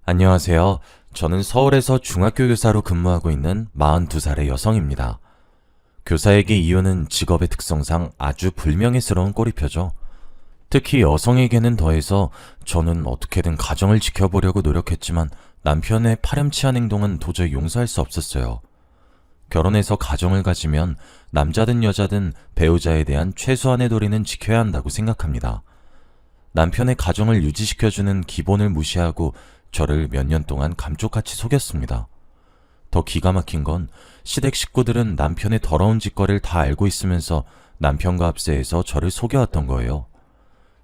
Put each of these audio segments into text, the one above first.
안녕하세요. 저는 서울에서 중학교 교사로 근무하고 있는 42살의 여성입니다. 교사에게 이유는 직업의 특성상 아주 불명예스러운 꼬리표죠. 특히 여성에게는 더해서 저는 어떻게든 가정을 지켜보려고 노력했지만 남편의 파렴치한 행동은 도저히 용서할 수 없었어요. 결혼해서 가정을 가지면 남자든 여자든 배우자에 대한 최소한의 도리는 지켜야 한다고 생각합니다. 남편의 가정을 유지시켜주는 기본을 무시하고 저를 몇 년 동안 감쪽같이 속였습니다. 더 기가 막힌 건 시댁 식구들은 남편의 더러운 짓거리를 다 알고 있으면서 남편과 합세해서 저를 속여왔던 거예요.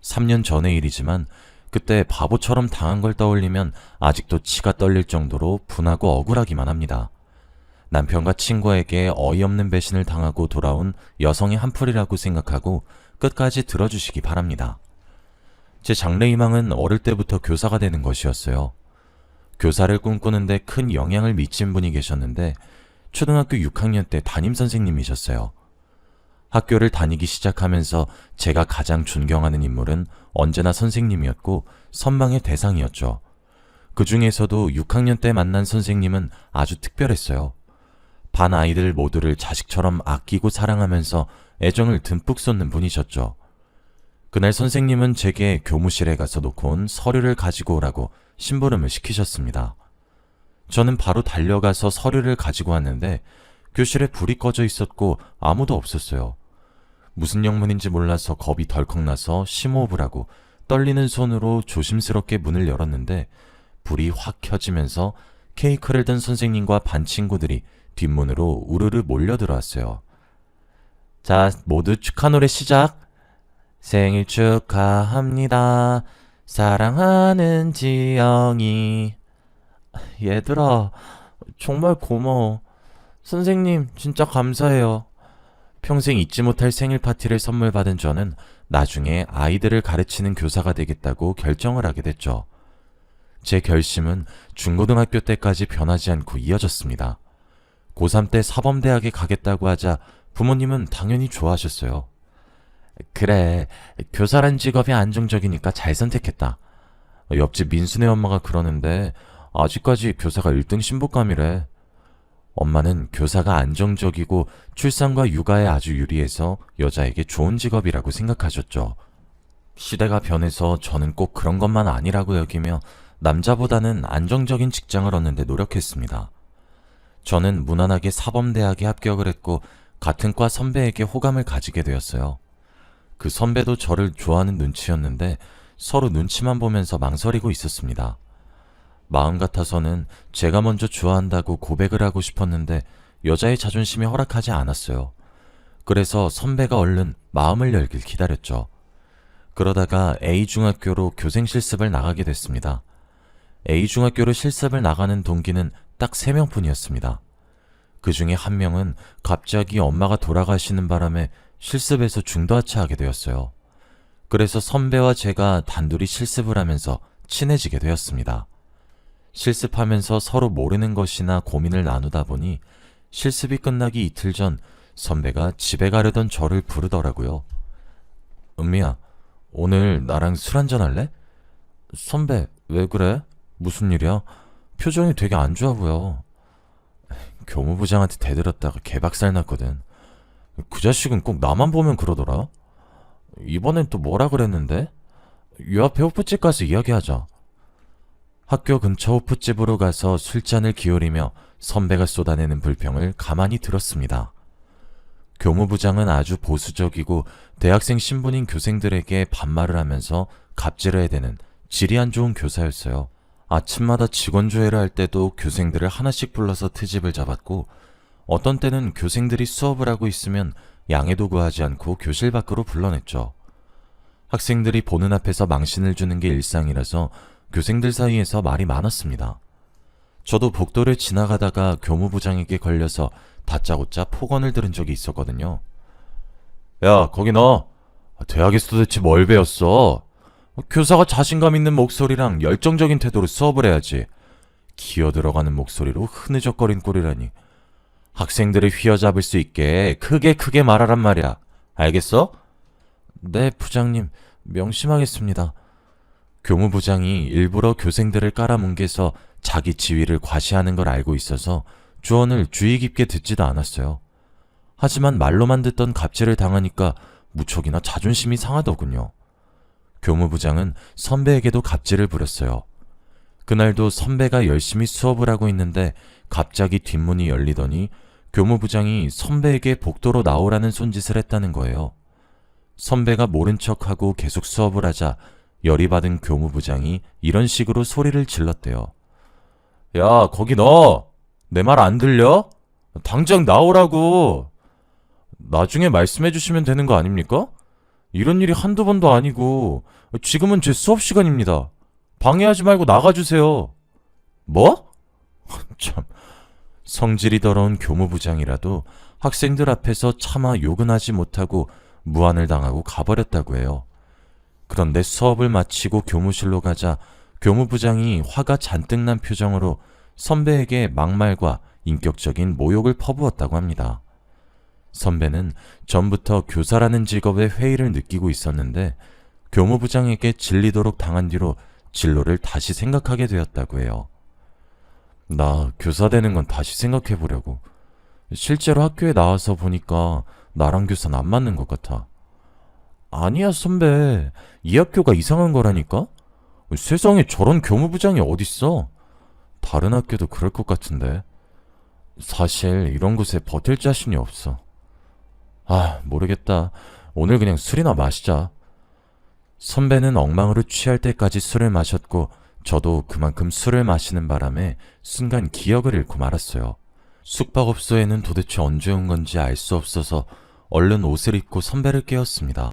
3년 전의 일이지만 그때 바보처럼 당한 걸 떠올리면 아직도 치가 떨릴 정도로 분하고 억울하기만 합니다. 남편과 친구에게 어이없는 배신을 당하고 돌아온 여성의 한풀이라고 생각하고 끝까지 들어주시기 바랍니다. 제 장래희망은 어릴 때부터 교사가 되는 것이었어요. 교사를 꿈꾸는데 큰 영향을 미친 분이 계셨는데 초등학교 6학년 때 담임선생님이셨어요. 학교를 다니기 시작하면서 제가 가장 존경하는 인물은 언제나 선생님이었고 선망의 대상이었죠. 그 중에서도 6학년 때 만난 선생님은 아주 특별했어요. 반 아이들 모두를 자식처럼 아끼고 사랑하면서 애정을 듬뿍 쏟는 분이셨죠. 그날 선생님은 제게 교무실에 가서 놓고 온 서류를 가지고 오라고 심부름을 시키셨습니다. 저는 바로 달려가서 서류를 가지고 왔는데 교실에 불이 꺼져 있었고 아무도 없었어요. 무슨 영문인지 몰라서 겁이 덜컥 나서 심호흡을 하고 떨리는 손으로 조심스럽게 문을 열었는데 불이 확 켜지면서 케이크를 든 선생님과 반 친구들이 뒷문으로 우르르 몰려 들어왔어요. 자, 모두 축하 노래 시작! 생일 축하합니다. 사랑하는 지영이. 얘들아, 정말 고마워. 선생님, 진짜 감사해요. 평생 잊지 못할 생일 파티를 선물 받은 저는 나중에 아이들을 가르치는 교사가 되겠다고 결정을 하게 됐죠. 제 결심은 중고등학교 때까지 변하지 않고 이어졌습니다. 고3 때 사범대학에 가겠다고 하자 부모님은 당연히 좋아하셨어요. 그래, 교사란 직업이 안정적이니까 잘 선택했다. 옆집 민수네 엄마가 그러는데 아직까지 교사가 1등 신부감이래. 엄마는 교사가 안정적이고 출산과 육아에 아주 유리해서 여자에게 좋은 직업이라고 생각하셨죠. 시대가 변해서 저는 꼭 그런 것만 아니라고 여기며 남자보다는 안정적인 직장을 얻는 데 노력했습니다. 저는 무난하게 사범대학에 합격을 했고 같은 과 선배에게 호감을 가지게 되었어요. 그 선배도 저를 좋아하는 눈치였는데 서로 눈치만 보면서 망설이고 있었습니다. 마음 같아서는 제가 먼저 좋아한다고 고백을 하고 싶었는데 여자의 자존심이 허락하지 않았어요. 그래서 선배가 얼른 마음을 열길 기다렸죠. 그러다가 A중학교로 교생 실습을 나가게 됐습니다. A중학교로 실습을 나가는 동기는 딱 3명뿐이었습니다. 그 중에 한 명은 갑자기 엄마가 돌아가시는 바람에 실습에서 중도하차하게 되었어요. 그래서 선배와 제가 단둘이 실습을 하면서 친해지게 되었습니다. 실습하면서 서로 모르는 것이나 고민을 나누다 보니 실습이 끝나기 이틀 전 선배가 집에 가려던 저를 부르더라고요. 은미야, 오늘 나랑 술 한잔 할래? 선배, 왜 그래? 무슨 일이야? 표정이 되게 안 좋아 보여. 교무부장한테 대들었다가 개박살 났거든. 그 자식은 꼭 나만 보면 그러더라. 이번엔 또 뭐라 그랬는데? 요 앞에 호프집 가서 이야기하자. 학교 근처 호프집으로 가서 술잔을 기울이며 선배가 쏟아내는 불평을 가만히 들었습니다. 교무부장은 아주 보수적이고 대학생 신분인 교생들에게 반말을 하면서 갑질을 해대는 질이 안 좋은 교사였어요. 아침마다 직원조회를 할 때도 교생들을 하나씩 불러서 트집을 잡았고 어떤 때는 교생들이 수업을 하고 있으면 양해도 구하지 않고 교실 밖으로 불러냈죠. 학생들이 보는 앞에서 망신을 주는 게 일상이라서 교생들 사이에서 말이 많았습니다. 저도 복도를 지나가다가 교무부장에게 걸려서 다짜고짜 폭언을 들은 적이 있었거든요. 야, 거기 너 대학에서 도대체 뭘 배웠어? 교사가 자신감 있는 목소리랑 열정적인 태도로 수업을 해야지. 기어 들어가는 목소리로 흐느적거린 꼴이라니. 학생들을 휘어잡을 수 있게 크게 말하란 말이야. 알겠어? 네, 부장님. 명심하겠습니다. 교무부장이 일부러 교생들을 깔아뭉개서 자기 지위를 과시하는 걸 알고 있어서 조언을 주의 깊게 듣지도 않았어요. 하지만 말로만 듣던 갑질을 당하니까 무척이나 자존심이 상하더군요. 교무부장은 선배에게도 갑질을 부렸어요. 그날도 선배가 열심히 수업을 하고 있는데 갑자기 뒷문이 열리더니 교무부장이 선배에게 복도로 나오라는 손짓을 했다는 거예요. 선배가 모른 척하고 계속 수업을 하자 열이 받은 교무부장이 이런 식으로 소리를 질렀대요. 야, 거기 너! 내 말 안 들려? 당장 나오라고! 나중에 말씀해 주시면 되는 거 아닙니까? 이런 일이 한두 번도 아니고 지금은 제 수업 시간입니다. 방해하지 말고 나가주세요. 뭐? 참, 성질이 더러운 교무부장이라도 학생들 앞에서 차마 욕은 하지 못하고 무안을 당하고 가버렸다고 해요. 그런데 수업을 마치고 교무실로 가자 교무부장이 화가 잔뜩 난 표정으로 선배에게 막말과 인격적인 모욕을 퍼부었다고 합니다. 선배는 전부터 교사라는 직업에 회의를 느끼고 있었는데 교무부장에게 질리도록 당한 뒤로 진로를 다시 생각하게 되었다고 해요. 나 교사 되는 건 다시 생각해 보려고. 실제로 학교에 나와서 보니까 나랑 교사는 안 맞는 것 같아. 아니야, 선배. 이 학교가 이상한 거라니까? 세상에 저런 교무부장이 어딨어? 다른 학교도 그럴 것 같은데. 사실 이런 곳에 버틸 자신이 없어. 아, 모르겠다. 오늘 그냥 술이나 마시자. 선배는 엉망으로 취할 때까지 술을 마셨고 저도 그만큼 술을 마시는 바람에 순간 기억을 잃고 말았어요. 숙박업소에는 도대체 언제 온 건지 알 수 없어서 얼른 옷을 입고 선배를 깨웠습니다.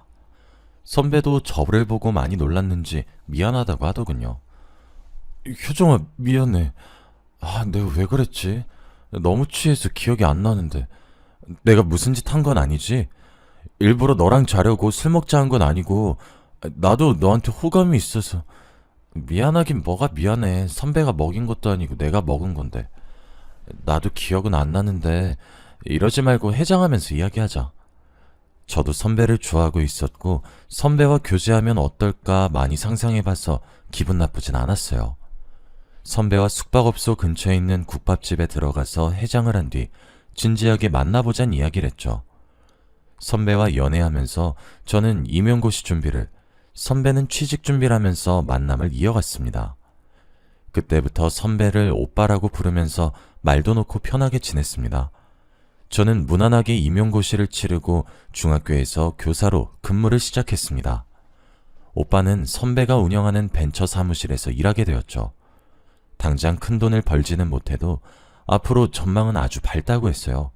선배도 저를 보고 많이 놀랐는지 미안하다고 하더군요. 효정아, 미안해. 내가 왜 그랬지? 너무 취해서 기억이 안 나는데. 내가 무슨 짓 한 건 아니지? 일부러 너랑 자려고 술 먹자 한 건 아니고 나도 너한테 호감이 있어서. 미안하긴 뭐가 미안해. 선배가 먹인 것도 아니고 내가 먹은 건데. 나도 기억은 안 나는데 이러지 말고 해장하면서 이야기하자. 저도 선배를 좋아하고 있었고 선배와 교제하면 어떨까 많이 상상해봐서 기분 나쁘진 않았어요. 선배와 숙박업소 근처에 있는 국밥집에 들어가서 해장을 한 뒤 진지하게 만나보잔 이야기를 했죠. 선배와 연애하면서 저는 임용고시 준비를, 선배는 취직 준비를 하면서 만남을 이어갔습니다. 그때부터 선배를 오빠라고 부르면서 말도 놓고 편하게 지냈습니다. 저는 무난하게 임용고시를 치르고 중학교에서 교사로 근무를 시작했습니다. 오빠는 선배가 운영하는 벤처 사무실에서 일하게 되었죠. 당장 큰 돈을 벌지는 못해도 앞으로 전망은 아주 밝다고 했어요.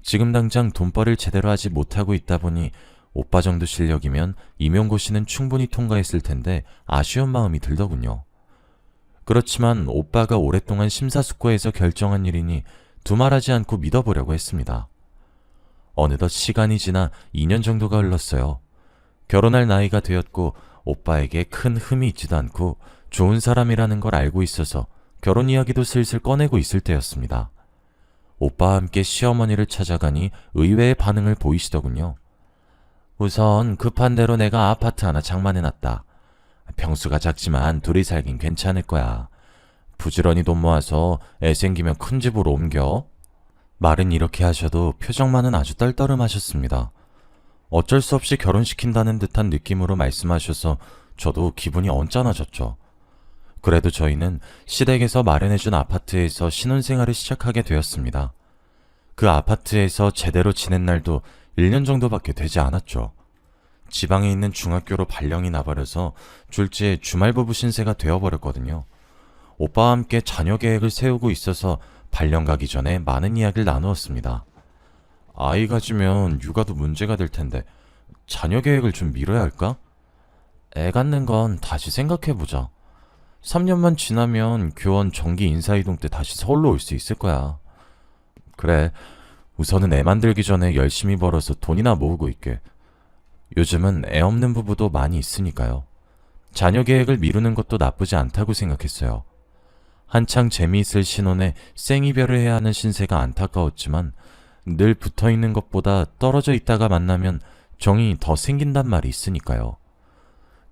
지금 당장 돈벌이를 제대로 하지 못하고 있다 보니 오빠 정도 실력이면 임용고시는 충분히 통과했을 텐데 아쉬운 마음이 들더군요. 그렇지만 오빠가 오랫동안 심사숙고해서 결정한 일이니 두말하지 않고 믿어보려고 했습니다. 어느덧 시간이 지나 2년 정도가 흘렀어요. 결혼할 나이가 되었고 오빠에게 큰 흠이 있지도 않고 좋은 사람이라는 걸 알고 있어서 결혼 이야기도 슬슬 꺼내고 있을 때였습니다. 오빠와 함께 시어머니를 찾아가니 의외의 반응을 보이시더군요. 우선 급한 대로 내가 아파트 하나 장만해놨다. 평수가 작지만 둘이 살긴 괜찮을 거야. 부지런히 돈 모아서 애 생기면 큰 집으로 옮겨. 말은 이렇게 하셔도 표정만은 아주 떨떠름하셨습니다. 어쩔 수 없이 결혼시킨다는 듯한 느낌으로 말씀하셔서 저도 기분이 언짢아졌죠. 그래도 저희는 시댁에서 마련해준 아파트에서 신혼생활을 시작하게 되었습니다. 그 아파트에서 제대로 지낸 날도 1년 정도밖에 되지 않았죠. 지방에 있는 중학교로 발령이 나버려서 졸지에 주말부부 신세가 되어버렸거든요. 오빠와 함께 자녀 계획을 세우고 있어서 발령 가기 전에 많은 이야기를 나누었습니다. 아이 가지면 육아도 문제가 될 텐데 자녀 계획을 좀 미뤄야 할까? 애 갖는 건 다시 생각해보자. 3년만 지나면 교원 정기 인사이동 때 다시 서울로 올 수 있을 거야. 그래, 우선은 애 만들기 전에 열심히 벌어서 돈이나 모으고 있게. 요즘은 애 없는 부부도 많이 있으니까요. 자녀 계획을 미루는 것도 나쁘지 않다고 생각했어요. 한창 재미있을 신혼에 생이별을 해야 하는 신세가 안타까웠지만 늘 붙어있는 것보다 떨어져 있다가 만나면 정이 더 생긴단 말이 있으니까요.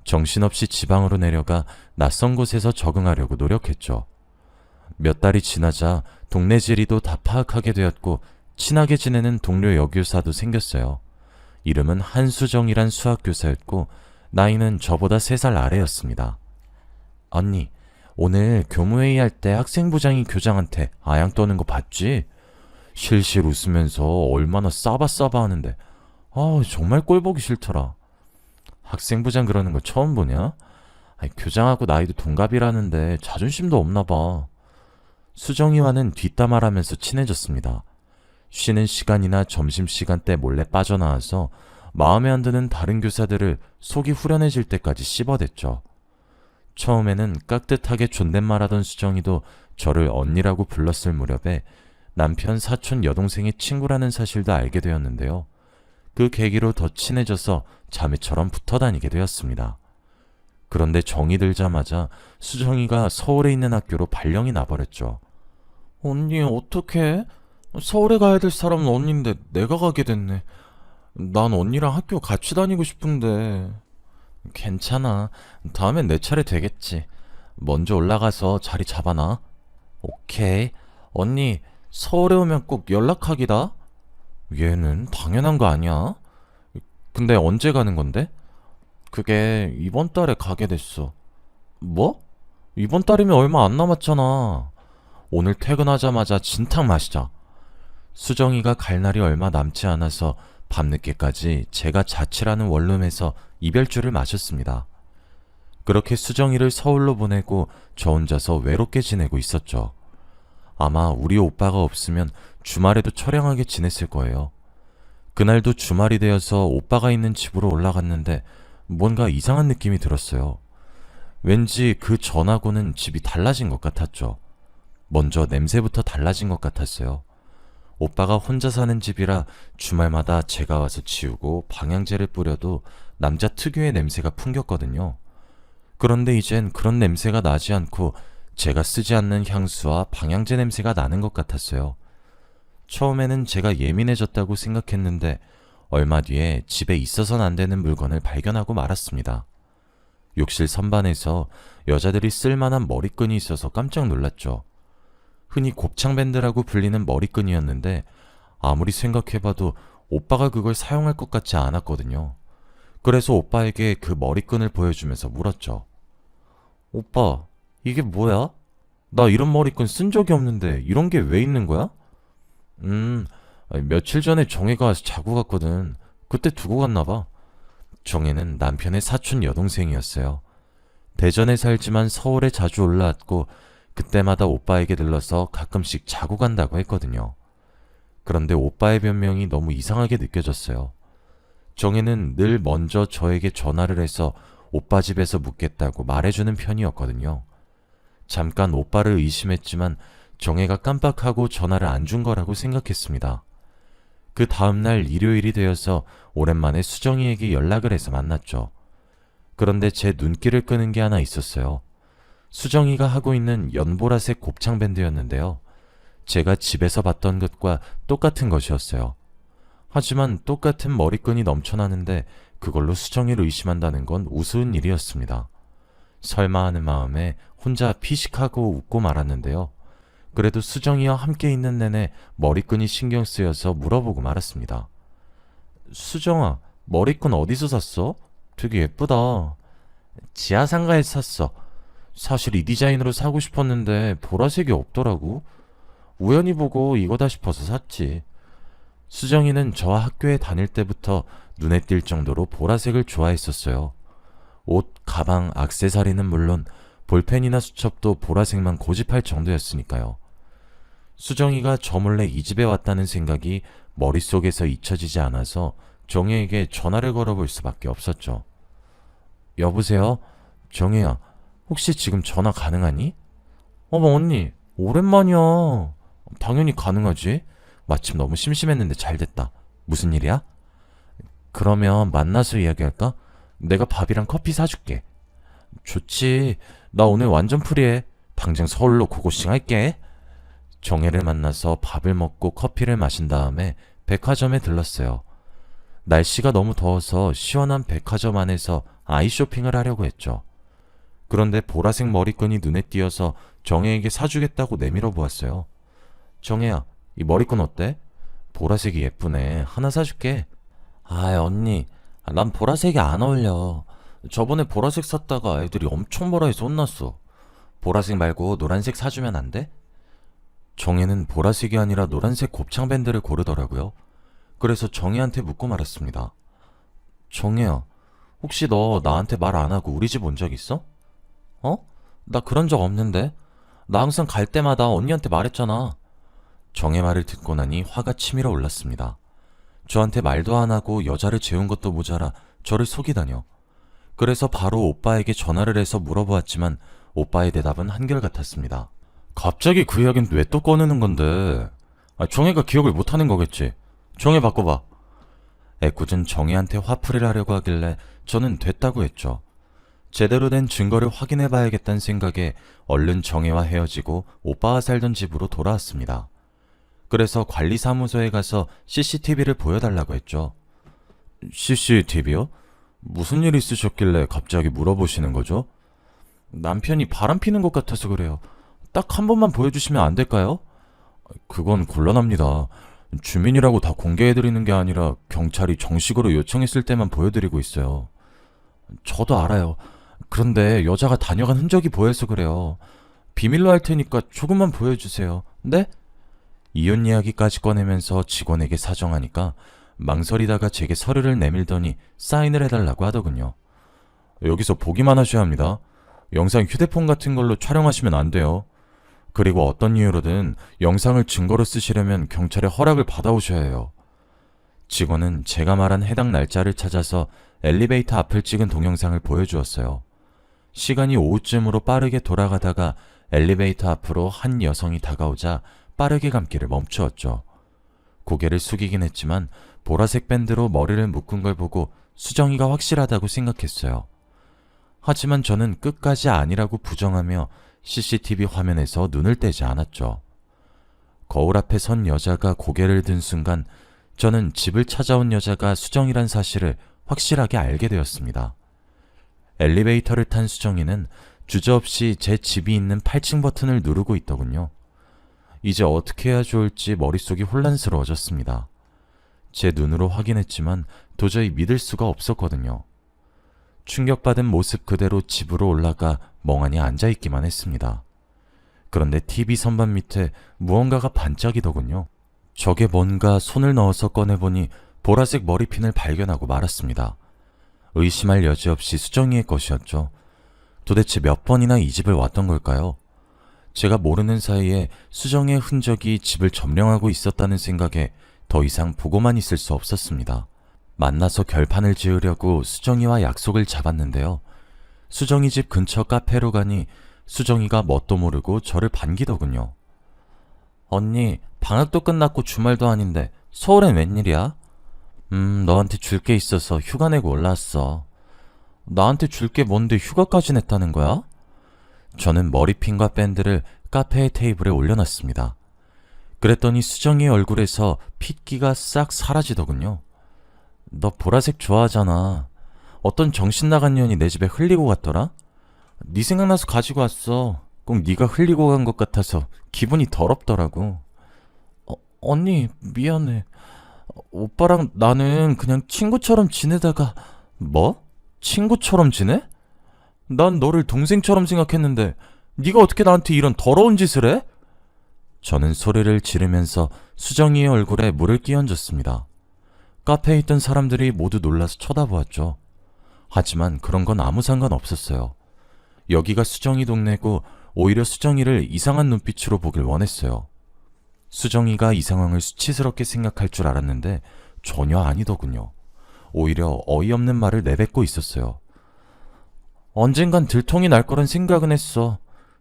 정신없이 지방으로 내려가 낯선 곳에서 적응하려고 노력했죠. 몇 달이 지나자 동네 지리도 다 파악하게 되었고 친하게 지내는 동료 여교사도 생겼어요. 이름은 한수정이란 수학교사였고 나이는 저보다 3살 아래였습니다. 언니, 오늘 교무회의 할 때 학생부장이 교장한테 아양 떠는 거 봤지? 실실 웃으면서 얼마나 싸바싸바 하는데 정말 꼴 보기 싫더라. 학생부장 그러는 거 처음 보냐? 교장하고 나이도 동갑이라는데 자존심도 없나 봐. 수정이와는 뒷담화하면서 친해졌습니다. 쉬는 시간이나 점심시간 때 몰래 빠져나와서 마음에 안 드는 다른 교사들을 속이 후련해질 때까지 씹어댔죠. 처음에는 깍듯하게 존댓말하던 수정이도 저를 언니라고 불렀을 무렵에 남편 사촌 여동생의 친구라는 사실도 알게 되었는데요. 그 계기로 더 친해져서 자매처럼 붙어 다니게 되었습니다. 그런데 정이 들자마자 수정이가 서울에 있는 학교로 발령이 나버렸죠. 언니 어떡해? 서울에 가야 될 사람은 언니인데 내가 가게 됐네. 난 언니랑 학교 같이 다니고 싶은데. 괜찮아. 다음엔 내 차례 되겠지. 먼저 올라가서 자리 잡아놔. 오케이. 언니 서울에 오면 꼭 연락하기다. 얘는 당연한 거 아니야? 근데 언제 가는 건데? 그게 이번 달에 가게 됐어. 뭐? 이번 달이면 얼마 안 남았잖아. 오늘 퇴근하자마자 진탕 마시자. 수정이가 갈 날이 얼마 남지 않아서 밤늦게까지 제가 자취라는 원룸에서 이별주를 마셨습니다. 그렇게 수정이를 서울로 보내고 저 혼자서 외롭게 지내고 있었죠. 아마 우리 오빠가 없으면 주말에도 처량하게 지냈을 거예요. 그날도 주말이 되어서 오빠가 있는 집으로 올라갔는데 뭔가 이상한 느낌이 들었어요. 왠지 그 전하고는 집이 달라진 것 같았죠. 먼저 냄새부터 달라진 것 같았어요. 오빠가 혼자 사는 집이라 주말마다 제가 와서 치우고 방향제를 뿌려도 남자 특유의 냄새가 풍겼거든요. 그런데 이젠 그런 냄새가 나지 않고 제가 쓰지 않는 향수와 방향제 냄새가 나는 것 같았어요. 처음에는 제가 예민해졌다고 생각했는데 얼마 뒤에 집에 있어서는 안 되는 물건을 발견하고 말았습니다. 욕실 선반에서 여자들이 쓸만한 머리끈이 있어서 깜짝 놀랐죠. 흔히 곱창밴드라고 불리는 머리끈이었는데 아무리 생각해봐도 오빠가 그걸 사용할 것 같지 않았거든요. 그래서 오빠에게 그 머리끈을 보여주면서 물었죠. 오빠, 이게 뭐야? 나 이런 머리끈 쓴 적이 없는데 이런 게 왜 있는 거야? 며칠 전에 정혜가 와서 자고 갔거든. 그때 두고 갔나 봐. 정혜는 남편의 사촌 여동생이었어요. 대전에 살지만 서울에 자주 올라왔고 그때마다 오빠에게 들러서 가끔씩 자고 간다고 했거든요. 그런데 오빠의 변명이 너무 이상하게 느껴졌어요. 정혜는 늘 먼저 저에게 전화를 해서 오빠 집에서 묵겠다고 말해주는 편이었거든요. 잠깐 오빠를 의심했지만 정혜가 깜빡하고 전화를 안 준 거라고 생각했습니다. 그 다음날 일요일이 되어서 오랜만에 수정이에게 연락을 해서 만났죠. 그런데 제 눈길을 끄는 게 하나 있었어요. 수정이가 하고 있는 연보라색 곱창밴드였는데요. 제가 집에서 봤던 것과 똑같은 것이었어요. 하지만 똑같은 머리끈이 넘쳐나는데 그걸로 수정이를 의심한다는 건 우스운 일이었습니다. 설마 하는 마음에 혼자 피식하고 웃고 말았는데요. 그래도 수정이와 함께 있는 내내 머리끈이 신경 쓰여서 물어보고 말았습니다. 수정아, 머리끈 어디서 샀어? 되게 예쁘다. 지하상가에서 샀어. 사실 이 디자인으로 사고 싶었는데 보라색이 없더라고. 우연히 보고 이거다 싶어서 샀지. 수정이는 저와 학교에 다닐 때부터 눈에 띌 정도로 보라색을 좋아했었어요. 옷, 가방, 액세서리는 물론 볼펜이나 수첩도 보라색만 고집할 정도였으니까요. 수정이가 저 몰래 이 집에 왔다는 생각이 머릿속에서 잊혀지지 않아서 정혜에게 전화를 걸어볼 수밖에 없었죠. 여보세요? 정혜야, 혹시 지금 전화 가능하니? 어머 언니, 오랜만이야. 당연히 가능하지. 마침 너무 심심했는데 잘됐다. 무슨 일이야? 그러면 만나서 이야기할까? 내가 밥이랑 커피 사줄게. 좋지. 나 오늘 완전 프리해. 당장 서울로 고고싱 할게. 정혜를 만나서 밥을 먹고 커피를 마신 다음에 백화점에 들렀어요. 날씨가 너무 더워서 시원한 백화점 안에서 아이 쇼핑을 하려고 했죠. 그런데 보라색 머리끈이 눈에 띄어서 정혜에게 사주겠다고 내밀어 보았어요. 정혜야, 이 머리끈 어때? 보라색이 예쁘네. 하나 사줄게. 아, 언니, 난 보라색이 안 어울려. 저번에 보라색 샀다가 애들이 엄청 뭐라 해서 혼났어. 보라색 말고 노란색 사주면 안 돼? 정혜는 보라색이 아니라 노란색 곱창 밴드를 고르더라고요. 그래서 정혜한테 묻고 말았습니다. 정혜야, 혹시 너 나한테 말 안 하고 우리 집 온 적 있어? 어? 나 그런 적 없는데? 나 항상 갈 때마다 언니한테 말했잖아. 정혜 말을 듣고 나니 화가 치밀어 올랐습니다. 저한테 말도 안 하고 여자를 재운 것도 모자라 저를 속이다뇨. 그래서 바로 오빠에게 전화를 해서 물어보았지만 오빠의 대답은 한결같았습니다. 갑자기 그 이야기는 왜 또 꺼내는 건데? 정혜가 기억을 못하는 거겠지. 정혜 바꿔봐. 애꿎은 정혜한테 화풀이를 하려고 하길래 저는 됐다고 했죠. 제대로 된 증거를 확인해봐야겠다는 생각에 얼른 정혜와 헤어지고 오빠와 살던 집으로 돌아왔습니다. 그래서 관리사무소에 가서 CCTV를 보여달라고 했죠. CCTV요? 무슨 일 있으셨길래 갑자기 물어보시는 거죠? 남편이 바람 피는 것 같아서 그래요. 딱 한 번만 보여주시면 안 될까요? 그건 곤란합니다. 주민이라고 다 공개해드리는 게 아니라 경찰이 정식으로 요청했을 때만 보여드리고 있어요. 저도 알아요. 그런데 여자가 다녀간 흔적이 보여서 그래요. 비밀로 할 테니까 조금만 보여주세요. 네? 이혼 이야기까지 꺼내면서 직원에게 사정하니까 망설이다가 제게 서류를 내밀더니 사인을 해달라고 하더군요. 여기서 보기만 하셔야 합니다. 영상 휴대폰 같은 걸로 촬영하시면 안 돼요. 그리고 어떤 이유로든 영상을 증거로 쓰시려면 경찰의 허락을 받아오셔야 해요. 직원은 제가 말한 해당 날짜를 찾아서 엘리베이터 앞을 찍은 동영상을 보여주었어요. 시간이 오후쯤으로 빠르게 돌아가다가 엘리베이터 앞으로 한 여성이 다가오자 빠르게 감기를 멈추었죠. 고개를 숙이긴 했지만 보라색 밴드로 머리를 묶은 걸 보고 수정이가 확실하다고 생각했어요. 하지만 저는 끝까지 아니라고 부정하며 CCTV 화면에서 눈을 떼지 않았죠. 거울 앞에 선 여자가 고개를 든 순간 저는 집을 찾아온 여자가 수정이란 사실을 확실하게 알게 되었습니다. 엘리베이터를 탄 수정이는 주저없이 제 집이 있는 8층 버튼을 누르고 있더군요. 이제 어떻게 해야 좋을지 머릿속이 혼란스러워졌습니다. 제 눈으로 확인했지만 도저히 믿을 수가 없었거든요. 충격받은 모습 그대로 집으로 올라가 멍하니 앉아있기만 했습니다. 그런데 TV 선반 밑에 무언가가 반짝이더군요. 저게 뭔가 손을 넣어서 꺼내보니 보라색 머리핀을 발견하고 말았습니다. 의심할 여지 없이 수정이의 것이었죠. 도대체 몇 번이나 이 집을 왔던 걸까요? 제가 모르는 사이에 수정의 흔적이 집을 점령하고 있었다는 생각에 더 이상 보고만 있을 수 없었습니다. 만나서 결판을 지으려고 수정이와 약속을 잡았는데요. 수정이 집 근처 카페로 가니 수정이가 뭣도 모르고 저를 반기더군요. 언니, 방학도 끝났고 주말도 아닌데 서울엔 웬일이야? 너한테 줄 게 있어서 휴가 내고 올라왔어. 나한테 줄 게 뭔데 휴가까지 냈다는 거야? 저는 머리핀과 밴드를 카페의 테이블에 올려놨습니다. 그랬더니 수정이의 얼굴에서 핏기가 싹 사라지더군요. 너 보라색 좋아하잖아. 어떤 정신 나간 년이 내 집에 흘리고 갔더라? 네 생각나서 가지고 왔어. 꼭 네가 흘리고 간 것 같아서 기분이 더럽더라고. 언니, 미안해. 오빠랑 나는 그냥 친구처럼 지내다가... 뭐? 친구처럼 지내? 난 너를 동생처럼 생각했는데 네가 어떻게 나한테 이런 더러운 짓을 해? 저는 소리를 지르면서 수정이의 얼굴에 물을 끼얹었습니다. 카페에 있던 사람들이 모두 놀라서 쳐다보았죠. 하지만 그런 건 아무 상관 없었어요. 여기가 수정이 동네고 오히려 수정이를 이상한 눈빛으로 보길 원했어요. 수정이가 이 상황을 수치스럽게 생각할 줄 알았는데 전혀 아니더군요. 오히려 어이없는 말을 내뱉고 있었어요. 언젠간 들통이 날 거란 생각은 했어.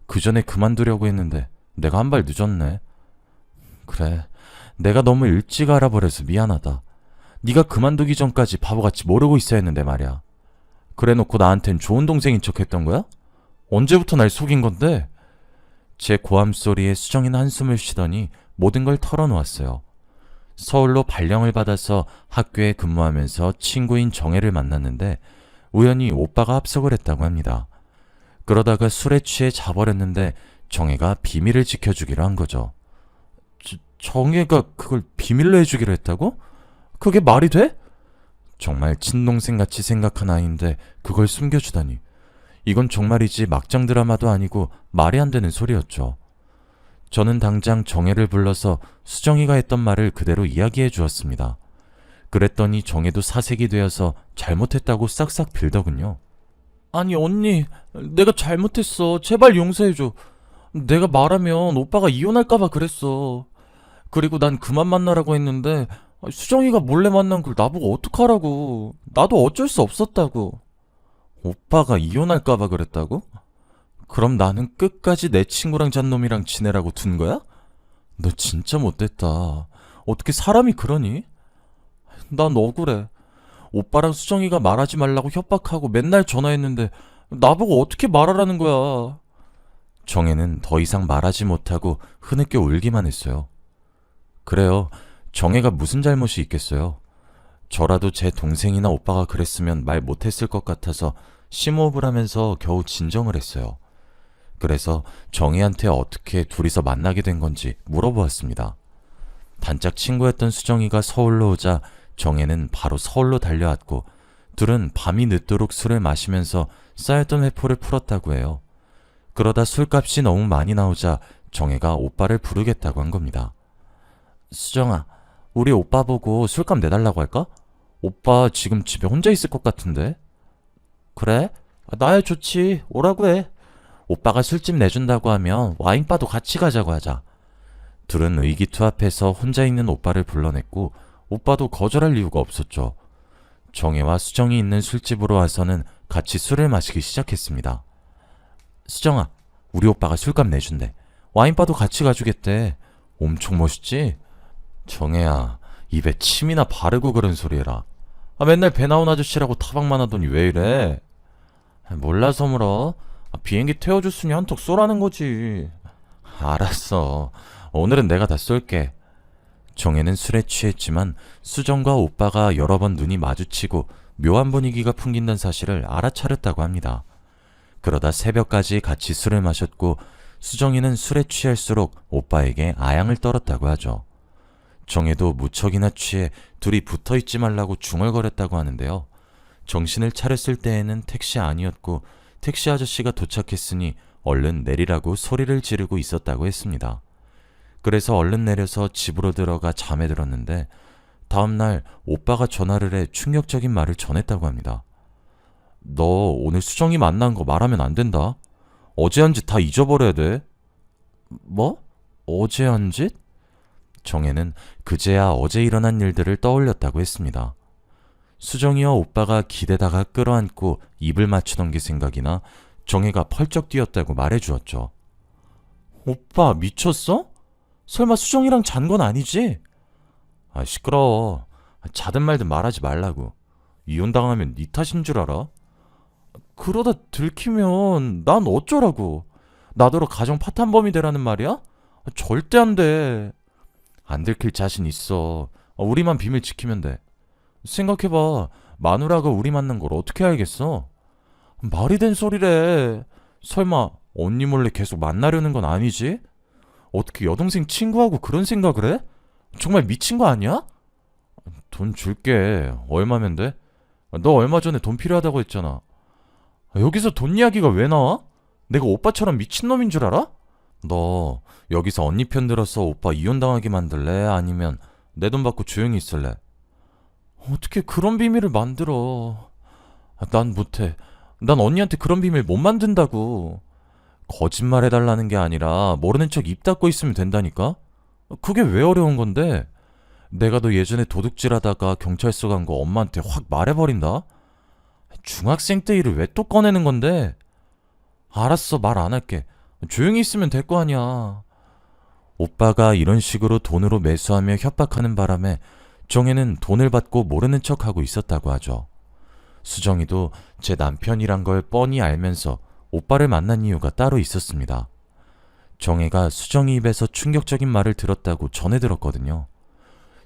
그 전에 그만두려고 했는데 내가 한 발 늦었네. 그래, 내가 너무 일찍 알아버려서 미안하다. 네가 그만두기 전까지 바보같이 모르고 있어야 했는데 말이야. 그래놓고 나한텐 좋은 동생인 척 했던 거야? 언제부터 날 속인 건데? 제 고함 소리에 수정이는 한숨을 쉬더니 모든 걸 털어놓았어요. 서울로 발령을 받아서 학교에 근무하면서 친구인 정혜를 만났는데 우연히 오빠가 합석을 했다고 합니다. 그러다가 술에 취해 자버렸는데 정혜가 비밀을 지켜주기로 한 거죠. 정혜가 그걸 비밀로 해주기로 했다고? 그게 말이 돼? 정말 친동생같이 생각한 아이인데 그걸 숨겨주다니. 이건 정말이지 막장 드라마도 아니고 말이 안 되는 소리였죠. 저는 당장 정혜를 불러서 수정이가 했던 말을 그대로 이야기해 주었습니다. 그랬더니 정혜도 사색이 되어서 잘못했다고 싹싹 빌더군요. 아니 언니, 내가 잘못했어. 제발 용서해줘. 내가 말하면 오빠가 이혼할까봐 그랬어. 그리고 난 그만 만나라고 했는데 수정이가 몰래 만난 걸 나보고 어떡하라고. 나도 어쩔 수 없었다고. 오빠가 이혼할까봐 그랬다고? 그럼 나는 끝까지 내 친구랑 잔 놈이랑 지내라고 둔 거야? 너 진짜 못됐다. 어떻게 사람이 그러니? 난 억울해. 오빠랑 수정이가 말하지 말라고 협박하고 맨날 전화했는데 나보고 어떻게 말하라는 거야. 정혜는 더 이상 말하지 못하고 흐느껴 울기만 했어요. 그래요. 정혜가 무슨 잘못이 있겠어요. 저라도 제 동생이나 오빠가 그랬으면 말 못했을 것 같아서 심호흡을 하면서 겨우 진정을 했어요. 그래서 정혜한테 어떻게 둘이서 만나게 된 건지 물어보았습니다. 단짝 친구였던 수정이가 서울로 오자 정혜는 바로 서울로 달려왔고 둘은 밤이 늦도록 술을 마시면서 쌓였던 회포를 풀었다고 해요. 그러다 술값이 너무 많이 나오자 정혜가 오빠를 부르겠다고 한 겁니다. 수정아, 우리 오빠 보고 술값 내달라고 할까? 오빠 지금 집에 혼자 있을 것 같은데. 그래? 나야 좋지. 오라고 해. 오빠가 술집 내준다고 하면 와인바도 같이 가자고 하자. 둘은 의기투합해서 혼자 있는 오빠를 불러냈고 오빠도 거절할 이유가 없었죠. 정혜와 수정이 있는 술집으로 와서는 같이 술을 마시기 시작했습니다. 수정아, 우리 오빠가 술값 내준대. 와인바도 같이 가주겠대. 엄청 멋있지? 정혜야, 입에 침이나 바르고 그런 소리 해라. 맨날 배 나온 아저씨라고 타박만 하더니 왜 이래? 몰라서 물어. 비행기 태워줬으니 한턱 쏘라는 거지. 알았어. 오늘은 내가 다 쏠게. 정혜는 술에 취했지만 수정과 오빠가 여러 번 눈이 마주치고 묘한 분위기가 풍긴다는 사실을 알아차렸다고 합니다. 그러다 새벽까지 같이 술을 마셨고 수정이는 술에 취할수록 오빠에게 아양을 떨었다고 하죠. 정혜도 무척이나 취해 둘이 붙어있지 말라고 중얼거렸다고 하는데요. 정신을 차렸을 때에는 택시 아니었고 택시 아저씨가 도착했으니 얼른 내리라고 소리를 지르고 있었다고 했습니다. 그래서 얼른 내려서 집으로 들어가 잠에 들었는데 다음날 오빠가 전화를 해 충격적인 말을 전했다고 합니다. 너 오늘 수정이 만난 거 말하면 안 된다. 어제 한 짓 다 잊어버려야 돼. 뭐? 어제 한 짓? 정혜는 그제야 어제 일어난 일들을 떠올렸다고 했습니다. 수정이와 오빠가 기대다가 끌어안고 입을 맞추던 게 생각이나 정혜가 펄쩍 뛰었다고 말해주었죠. 오빠 미쳤어? 설마 수정이랑 잔 건 아니지? 시끄러워. 자든 말든 말하지 말라고. 이혼당하면 네 탓인 줄 알아? 그러다 들키면 난 어쩌라고. 나더러 가정 파탄범이 되라는 말이야? 절대 안 돼. 안 들킬 자신 있어. 우리만 비밀 지키면 돼. 생각해봐. 마누라가 우리 만난 걸 어떻게 알겠어? 말이 된 소리래. 설마 언니 몰래 계속 만나려는 건 아니지? 어떻게 여동생 친구하고 그런 생각을 해? 정말 미친 거 아니야? 돈 줄게. 얼마면 돼? 너 얼마 전에 돈 필요하다고 했잖아. 여기서 돈 이야기가 왜 나와? 내가 오빠처럼 미친놈인 줄 알아? 너 여기서 언니 편 들어서 오빠 이혼당하게 만들래? 아니면 내 돈 받고 조용히 있을래? 어떻게 그런 비밀을 만들어? 난 못해. 난 언니한테 그런 비밀 못 만든다고. 거짓말 해달라는 게 아니라 모르는 척 입 닫고 있으면 된다니까? 그게 왜 어려운 건데? 내가 너 예전에 도둑질하다가 경찰서 간 거 엄마한테 확 말해버린다? 중학생 때 일을 왜 또 꺼내는 건데? 알았어, 말 안 할게. 조용히 있으면 될 거 아니야. 오빠가 이런 식으로 돈으로 매수하며 협박하는 바람에 정혜는 돈을 받고 모르는 척하고 있었다고 하죠. 수정이도 제 남편이란 걸 뻔히 알면서 오빠를 만난 이유가 따로 있었습니다. 정혜가 수정이 입에서 충격적인 말을 들었다고 전해 들었거든요.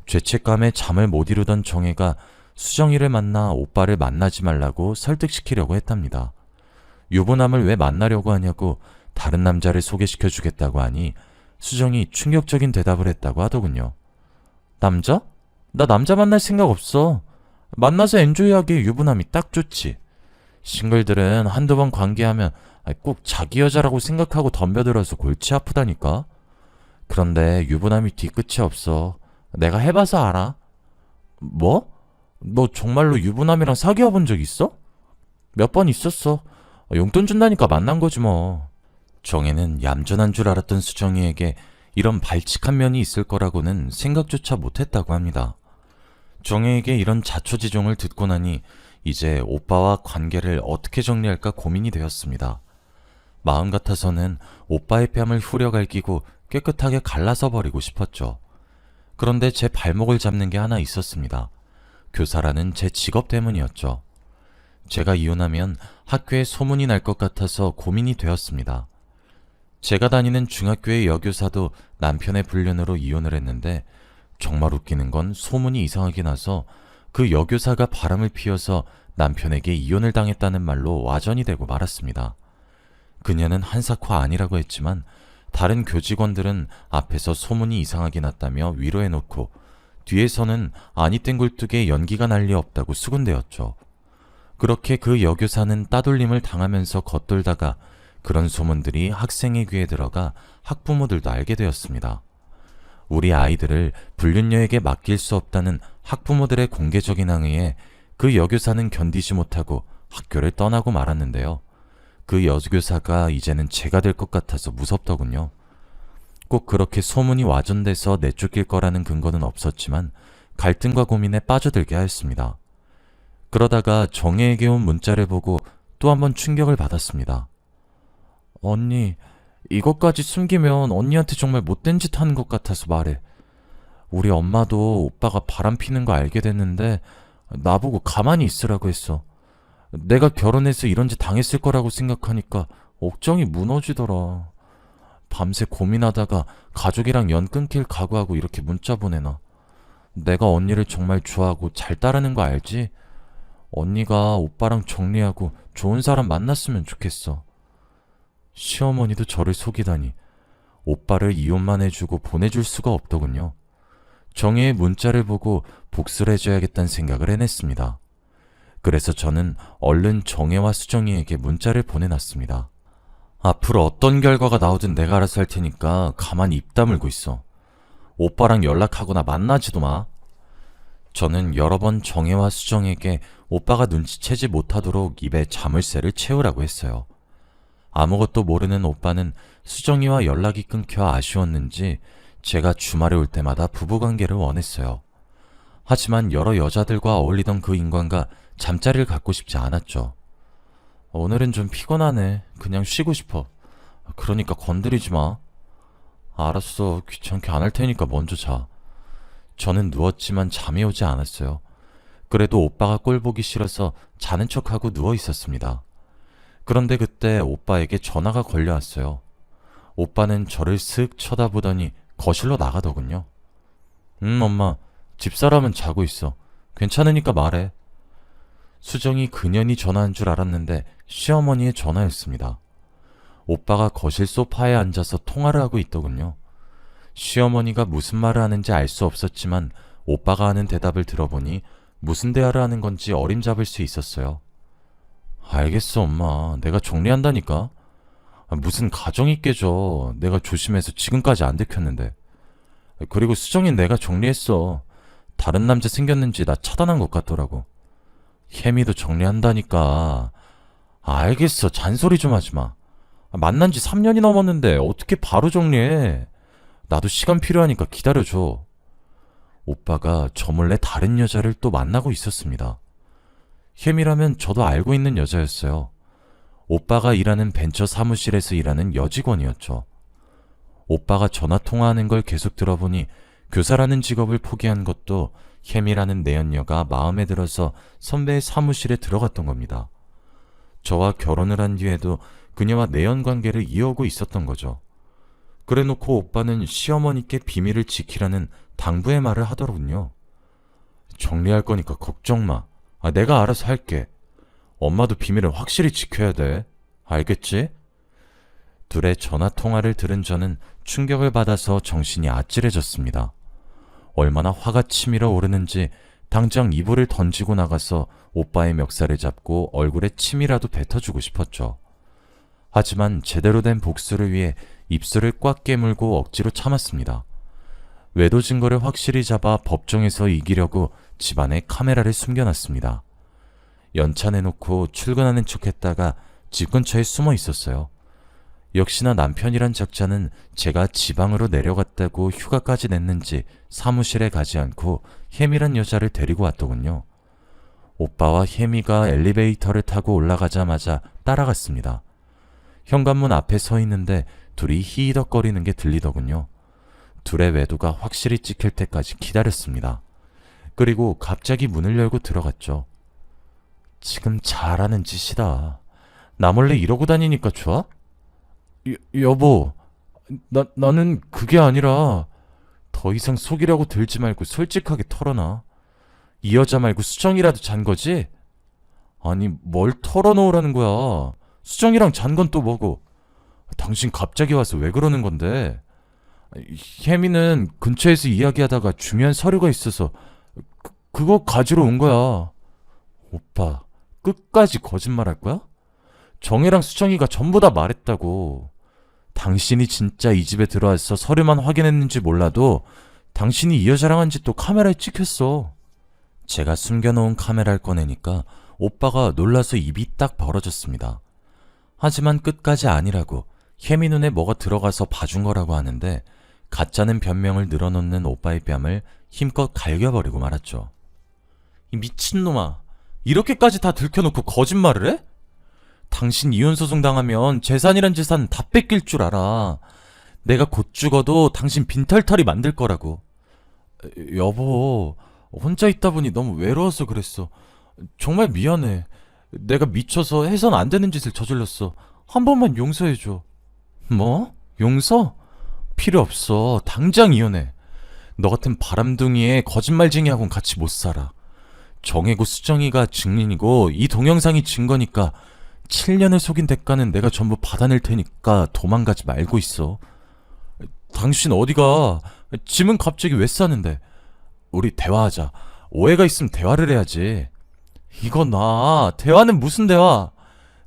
죄책감에 잠을 못 이루던 정혜가 수정이를 만나 오빠를 만나지 말라고 설득시키려고 했답니다. 유부남을 왜 만나려고 하냐고 다른 남자를 소개시켜 주겠다고 하니 수정이 충격적인 대답을 했다고 하더군요. 남자? 나 남자 만날 생각 없어. 만나서 엔조이하기에 유부남이 딱 좋지. 싱글들은 한두 번 관계하면 꼭 자기 여자라고 생각하고 덤벼들어서 골치 아프다니까. 그런데 유부남이 뒤끝이 없어. 내가 해봐서 알아. 뭐? 너 정말로 유부남이랑 사귀어 본 적 있어? 몇 번 있었어. 용돈 준다니까 만난 거지 뭐. 정혜는 얌전한 줄 알았던 수정이에게 이런 발칙한 면이 있을 거라고는 생각조차 못했다고 합니다. 정혜에게 이런 자초지종을 듣고 나니 이제 오빠와 관계를 어떻게 정리할까 고민이 되었습니다. 마음 같아서는 오빠의 뺨을 후려갈기고 깨끗하게 갈라서 버리고 싶었죠. 그런데 제 발목을 잡는 게 하나 있었습니다. 교사라는 제 직업 때문이었죠. 제가 이혼하면 학교에 소문이 날 것 같아서 고민이 되었습니다. 제가 다니는 중학교의 여교사도 남편의 불륜으로 이혼을 했는데 정말 웃기는 건 소문이 이상하게 나서 그 여교사가 바람을 피워서 남편에게 이혼을 당했다는 말로 와전이 되고 말았습니다. 그녀는 한사코 아니라고 했지만 다른 교직원들은 앞에서 소문이 이상하게 났다며 위로해놓고 뒤에서는 아니 땡굴뚝에 연기가 날 리 없다고 수군대었죠. 그렇게 그 여교사는 따돌림을 당하면서 겉돌다가 그런 소문들이 학생의 귀에 들어가 학부모들도 알게 되었습니다. 우리 아이들을 불륜녀에게 맡길 수 없다는 학부모들의 공개적인 항의에 그 여교사는 견디지 못하고 학교를 떠나고 말았는데요. 그 여교사가 이제는 제가 될 것 같아서 무섭더군요. 꼭 그렇게 소문이 와전돼서 내쫓길 거라는 근거는 없었지만 갈등과 고민에 빠져들게 하였습니다. 그러다가 정혜에게 온 문자를 보고 또 한 번 충격을 받았습니다. 언니, 이것까지 숨기면 언니한테 정말 못된 짓 하는 것 같아서 말해. 우리 엄마도 오빠가 바람 피는 거 알게 됐는데 나보고 가만히 있으라고 했어. 내가 결혼해서 이런 짓 당했을 거라고 생각하니까 억정이 무너지더라. 밤새 고민하다가 가족이랑 연 끊길 각오하고 이렇게 문자 보내놔. 내가 언니를 정말 좋아하고 잘 따르는 거 알지? 언니가 오빠랑 정리하고 좋은 사람 만났으면 좋겠어. 시어머니도 저를 속이다니 오빠를 이혼만 해주고 보내줄 수가 없더군요. 정혜의 문자를 보고 복수를 해줘야겠다는 생각을 해냈습니다. 그래서 저는 얼른 정혜와 수정이에게 문자를 보내놨습니다. 앞으로 어떤 결과가 나오든 내가 알아서 할 테니까 가만히 입 다물고 있어. 오빠랑 연락하거나 만나지도 마. 저는 여러 번 정혜와 수정에게 오빠가 눈치채지 못하도록 입에 자물쇠를 채우라고 했어요. 아무것도 모르는 오빠는 수정이와 연락이 끊겨 아쉬웠는지 제가 주말에 올 때마다 부부관계를 원했어요. 하지만 여러 여자들과 어울리던 그 인간과 잠자리를 갖고 싶지 않았죠. 오늘은 좀 피곤하네. 그냥 쉬고 싶어. 그러니까 건드리지 마. 알았어. 귀찮게 안 할 테니까 먼저 자. 저는 누웠지만 잠이 오지 않았어요. 그래도 오빠가 꼴 보기 싫어서 자는 척하고 누워 있었습니다. 그런데 그때 오빠에게 전화가 걸려왔어요. 오빠는 저를 슥 쳐다보더니 거실로 나가더군요. 엄마. 집사람은 자고 있어. 괜찮으니까 말해. 수정이 그년이 전화한 줄 알았는데 시어머니의 전화였습니다. 오빠가 거실 소파에 앉아서 통화를 하고 있더군요. 시어머니가 무슨 말을 하는지 알 수 없었지만 오빠가 하는 대답을 들어보니 무슨 대화를 하는 건지 어림잡을 수 있었어요. 알겠어, 엄마. 내가 정리한다니까. 무슨 가정이 깨져. 내가 조심해서 지금까지 안 들켰는데. 그리고 수정인 내가 정리했어. 다른 남자 생겼는지 나 차단한 것 같더라고. 혜미도 정리한다니까. 알겠어. 잔소리 좀 하지 마. 만난 지 3년이 넘었는데 어떻게 바로 정리해. 나도 시간 필요하니까 기다려줘. 오빠가 저 몰래 다른 여자를 또 만나고 있었습니다. 혜미라면 저도 알고 있는 여자였어요. 오빠가 일하는 벤처 사무실에서 일하는 여직원이었죠. 오빠가 전화 통화하는 걸 계속 들어보니 교사라는 직업을 포기한 것도 혜미라는 내연녀가 마음에 들어서 선배의 사무실에 들어갔던 겁니다. 저와 결혼을 한 뒤에도 그녀와 내연 관계를 이어오고 있었던 거죠. 그래놓고 오빠는 시어머니께 비밀을 지키라는 당부의 말을 하더군요. 정리할 거니까 걱정 마. 내가 알아서 할게. 엄마도 비밀을 확실히 지켜야 돼. 알겠지? 둘의 전화 통화를 들은 저는 충격을 받아서 정신이 아찔해졌습니다. 얼마나 화가 치밀어 오르는지 당장 이불을 던지고 나가서 오빠의 멱살을 잡고 얼굴에 침이라도 뱉어주고 싶었죠. 하지만 제대로 된 복수를 위해 입술을 꽉 깨물고 억지로 참았습니다. 외도 증거를 확실히 잡아 법정에서 이기려고 집안에 카메라를 숨겨놨습니다. 연차 내놓고 출근하는 척했다가 집 근처에 숨어 있었어요. 역시나 남편이란 작자는 제가 지방으로 내려갔다고 휴가까지 냈는지 사무실에 가지 않고 혜미란 여자를 데리고 왔더군요. 오빠와 혜미가 엘리베이터를 타고 올라가자마자 따라갔습니다. 현관문 앞에 서 있는데 둘이 히히덕거리는 게 들리더군요. 둘의 외도가 확실히 찍힐 때까지 기다렸습니다. 그리고 갑자기 문을 열고 들어갔죠. 지금 잘하는 짓이다. 나 몰래 이러고 다니니까 좋아? 여보, 나는 그게 아니라 더 이상 속이려고 들지 말고 솔직하게 털어놔. 이 여자 말고 수정이라도 잔 거지? 아니, 뭘 털어놓으라는 거야. 수정이랑 잔 건 또 뭐고? 당신 갑자기 와서 왜 그러는 건데? 혜미는 근처에서 이야기하다가 중요한 서류가 있어서 그거 가지러 온 거야. 오빠, 끝까지 거짓말할 거야? 정혜랑 수정이가 전부 다 말했다고. 당신이 진짜 이 집에 들어와서 서류만 확인했는지 몰라도 당신이 이 여자랑 한 짓도 카메라에 찍혔어. 제가 숨겨놓은 카메라를 꺼내니까 오빠가 놀라서 입이 딱 벌어졌습니다. 하지만 끝까지 아니라고 혜미 눈에 뭐가 들어가서 봐준 거라고 하는데 가짜는 변명을 늘어놓는 오빠의 뺨을 힘껏 갈겨버리고 말았죠. 이 미친놈아, 이렇게까지 다 들켜놓고 거짓말을 해? 당신 이혼소송 당하면 재산이란 재산 다 뺏길 줄 알아. 내가 곧 죽어도 당신 빈털터리 만들 거라고. 여보, 혼자 있다 보니 너무 외로워서 그랬어. 정말 미안해. 내가 미쳐서 해선 안 되는 짓을 저질렀어. 한 번만 용서해줘. 뭐? 용서? 필요 없어. 당장 이혼해. 너 같은 바람둥이에 거짓말쟁이하고는 같이 못 살아. 정혜고 수정이가 증인이고 이 동영상이 증거니까 7년을 속인 대가는 내가 전부 받아낼 테니까 도망가지 말고 있어. 당신 어디가? 짐은 갑자기 왜 싸는데? 우리 대화하자. 오해가 있으면 대화를 해야지. 이거 나 대화는 무슨 대화?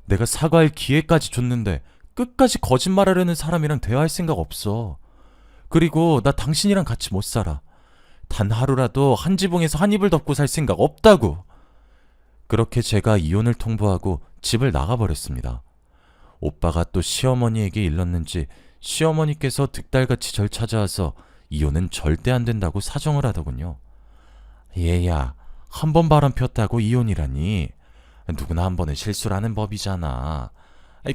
내가 사과할 기회까지 줬는데 끝까지 거짓말하려는 사람이랑 대화할 생각 없어. 그리고 나 당신이랑 같이 못 살아. 단 하루라도 한 지붕에서 한 이불 덮고 살 생각 없다고. 그렇게 제가 이혼을 통보하고 집을 나가버렸습니다. 오빠가 또 시어머니에게 일렀는지 시어머니께서 득달같이 절 찾아와서 이혼은 절대 안 된다고 사정을 하더군요. 얘야, 한 번 바람 폈다고 이혼이라니. 누구나 한 번은 실수를 하는 법이잖아.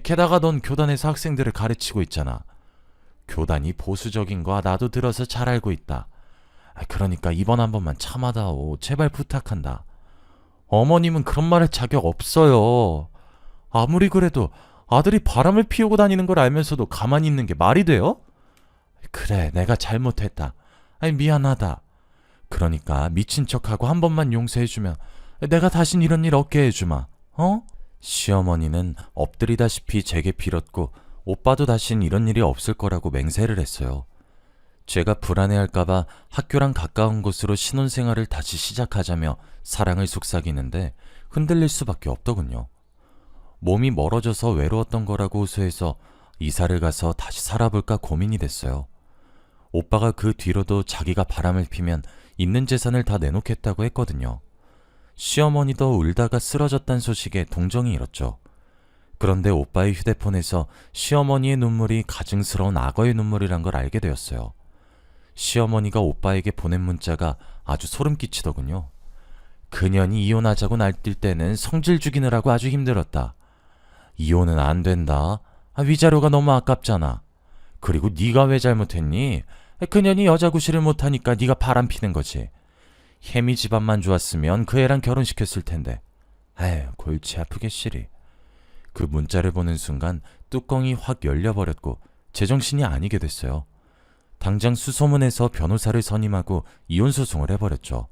게다가 넌 교단에서 학생들을 가르치고 있잖아. 교단이 보수적인 거 나도 들어서 잘 알고 있다. 그러니까 이번 한 번만 참아다오. 제발 부탁한다. 어머님은 그런 말 할 자격 없어요. 아무리 그래도 아들이 바람을 피우고 다니는 걸 알면서도 가만히 있는 게 말이 돼요? 그래, 내가 잘못했다. 미안하다. 그러니까 미친 척하고 한 번만 용서해주면 내가 다신 이런 일 없게 해주마. 어? 시어머니는 엎드리다시피 제게 빌었고 오빠도 다신 이런 일이 없을 거라고 맹세를 했어요. 제가 불안해할까봐 학교랑 가까운 곳으로 신혼생활을 다시 시작하자며 사랑을 속삭이는데 흔들릴 수밖에 없더군요. 몸이 멀어져서 외로웠던 거라고 호소해서 이사를 가서 다시 살아볼까 고민이 됐어요. 오빠가 그 뒤로도 자기가 바람을 피면 있는 재산을 다 내놓겠다고 했거든요. 시어머니도 울다가 쓰러졌단 소식에 동정이 일었죠. 그런데 오빠의 휴대폰에서 시어머니의 눈물이 가증스러운 악어의 눈물이란 걸 알게 되었어요. 시어머니가 오빠에게 보낸 문자가 아주 소름 끼치더군요. 그년이 이혼하자고 날뛸 때는 성질 죽이느라고 아주 힘들었다. 이혼은 안 된다. 위자료가 너무 아깝잖아. 그리고 네가 왜 잘못했니? 그년이 여자 구실을 못하니까 네가 바람피는 거지. 혜미 집안만 좋았으면 그 애랑 결혼시켰을 텐데. 에휴, 골치 아프게 시리. 그 문자를 보는 순간 뚜껑이 확 열려버렸고 제정신이 아니게 됐어요. 당장 수소문해서 변호사를 선임하고 이혼소송을 해버렸죠.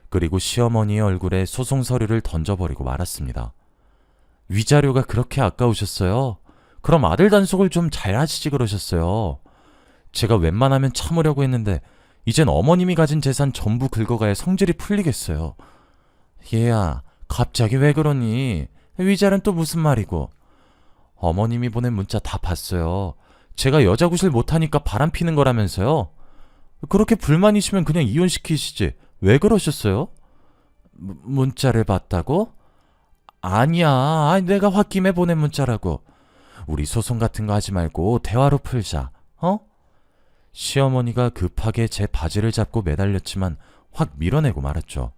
그리고 시어머니의 얼굴에 소송 서류를 던져버리고 말았습니다. 위자료가 그렇게 아까우셨어요? 그럼 아들 단속을 좀 잘 하시지 그러셨어요. 제가 웬만하면 참으려고 했는데 이젠 어머님이 가진 재산 전부 긁어가야 성질이 풀리겠어요. 얘야, 갑자기 왜 그러니? 위자료는 또 무슨 말이고? 어머님이 보낸 문자 다 봤어요. 제가 여자 구실 못하니까 바람 피는 거라면서요? 그렇게 불만이시면 그냥 이혼시키시지. 왜 그러셨어요? 문자를 봤다고? 아니야. 내가 홧김에 보낸 문자라고. 우리 소송 같은 거 하지 말고 대화로 풀자. 어? 시어머니가 급하게 제 바지를 잡고 매달렸지만 확 밀어내고 말았죠.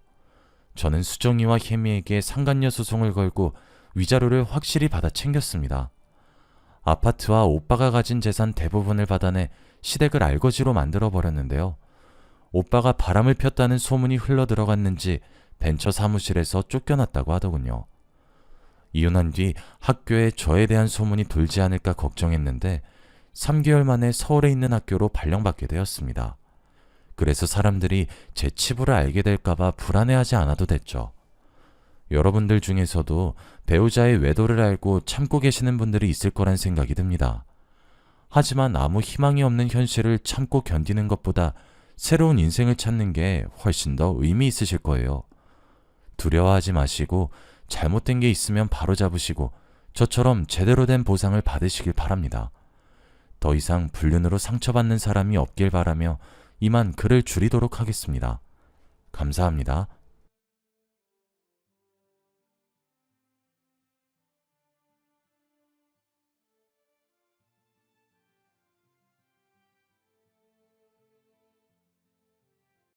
저는 수정이와 혜미에게 상간녀 소송을 걸고 위자료를 확실히 받아 챙겼습니다. 아파트와 오빠가 가진 재산 대부분을 받아내 시댁을 알거지로 만들어버렸는데요. 오빠가 바람을 폈다는 소문이 흘러들어갔는지 벤처 사무실에서 쫓겨났다고 하더군요. 이혼한 뒤 학교에 저에 대한 소문이 돌지 않을까 걱정했는데 3개월 만에 서울에 있는 학교로 발령받게 되었습니다. 그래서 사람들이 제 치부를 알게 될까봐 불안해하지 않아도 됐죠. 여러분들 중에서도 배우자의 외도를 알고 참고 계시는 분들이 있을 거란 생각이 듭니다. 하지만 아무 희망이 없는 현실을 참고 견디는 것보다 새로운 인생을 찾는 게 훨씬 더 의미 있으실 거예요. 두려워하지 마시고 잘못된 게 있으면 바로잡으시고 저처럼 제대로 된 보상을 받으시길 바랍니다. 더 이상 불륜으로 상처받는 사람이 없길 바라며 이만 글을 줄이도록 하겠습니다. 감사합니다.